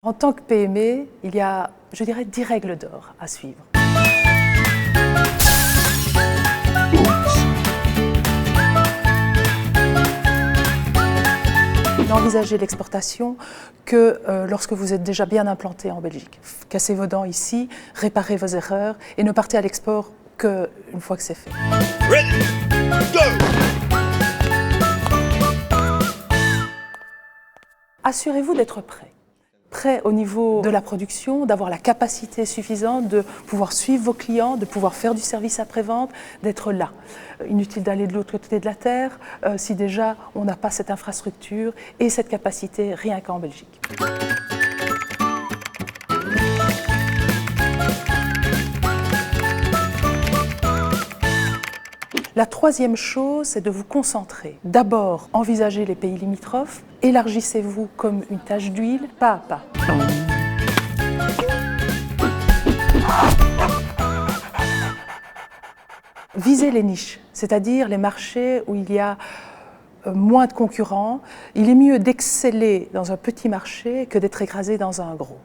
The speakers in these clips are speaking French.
En tant que PME, il y a, je dirais, 10 règles d'or à suivre. N'envisagez l'exportation que lorsque vous êtes déjà bien implanté en Belgique. Cassez vos dents ici, réparez vos erreurs et ne partez à l'export qu'une fois que c'est fait. Ready, go! Assurez-vous d'être prêt. Prêt au niveau de la production, d'avoir la capacité suffisante de pouvoir suivre vos clients, de pouvoir faire du service après-vente, d'être là. Inutile d'aller de l'autre côté de la terre si déjà on n'a pas cette infrastructure et cette capacité rien qu'en Belgique. La troisième chose, c'est de vous concentrer. D'abord, envisagez les pays limitrophes, élargissez-vous comme une tache d'huile, pas à pas. Visez les niches, c'est-à-dire les marchés où il y a moins de concurrents. Il est mieux d'exceller dans un petit marché que d'être écrasé dans un gros.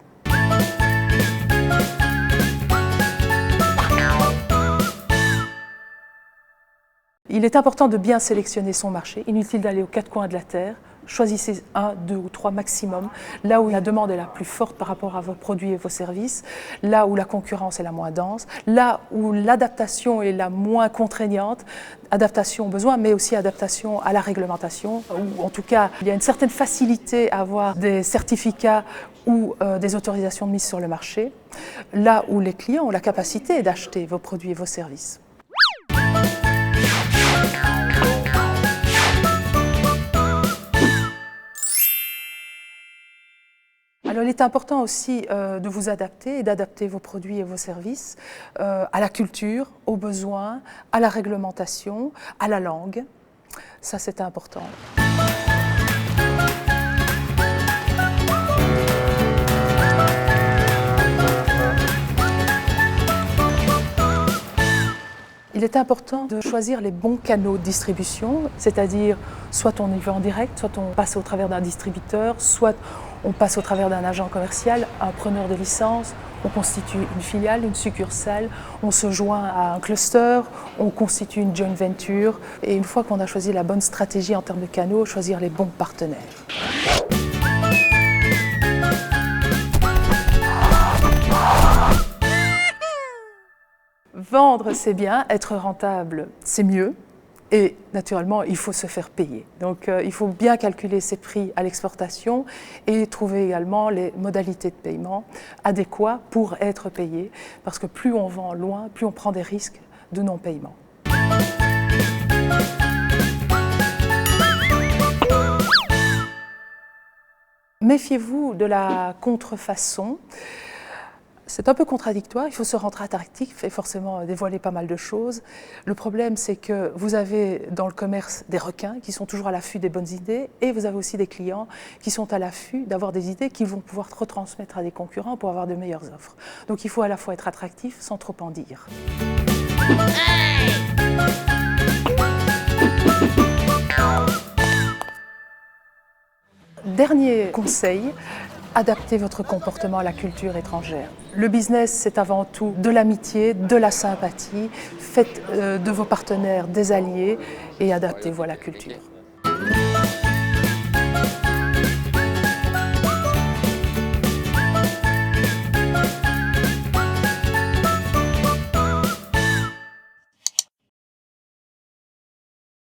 Il est important de bien sélectionner son marché, inutile d'aller aux quatre coins de la terre. Choisissez 1, 2 ou 3 maximum, là où la demande est la plus forte par rapport à vos produits et vos services, là où la concurrence est la moins dense, là où l'adaptation est la moins contraignante, adaptation aux besoins, mais aussi adaptation à la réglementation, ou en tout cas, il y a une certaine facilité à avoir des certificats ou des autorisations de mise sur le marché, là où les clients ont la capacité d'acheter vos produits et vos services. Alors, il est important aussi de vous adapter et d'adapter vos produits et vos services à la culture, aux besoins, à la réglementation, à la langue. Ça, c'est important. Il est important de choisir les bons canaux de distribution, c'est-à-dire soit on y va en direct, soit on passe au travers d'un distributeur, soit on passe au travers d'un agent commercial, un preneur de licence, on constitue une filiale, une succursale, on se joint à un cluster, on constitue une joint venture et une fois qu'on a choisi la bonne stratégie en termes de canaux, choisir les bons partenaires. Vendre, c'est bien, être rentable, c'est mieux. Et naturellement, il faut se faire payer. Donc il faut bien calculer ses prix à l'exportation et trouver également les modalités de paiement adéquates pour être payé. Parce que plus on vend loin, plus on prend des risques de non-paiement. Méfiez-vous de la contrefaçon. C'est un peu contradictoire, il faut se rendre attractif et forcément dévoiler pas mal de choses. Le problème, c'est que vous avez dans le commerce des requins qui sont toujours à l'affût des bonnes idées et vous avez aussi des clients qui sont à l'affût d'avoir des idées qu'ils vont pouvoir retransmettre à des concurrents pour avoir de meilleures offres. Donc il faut à la fois être attractif sans trop en dire. Dernier conseil, adaptez votre comportement à la culture étrangère. Le business, c'est avant tout de l'amitié, de la sympathie. Faites de vos partenaires des alliés et adaptez-vous à la culture.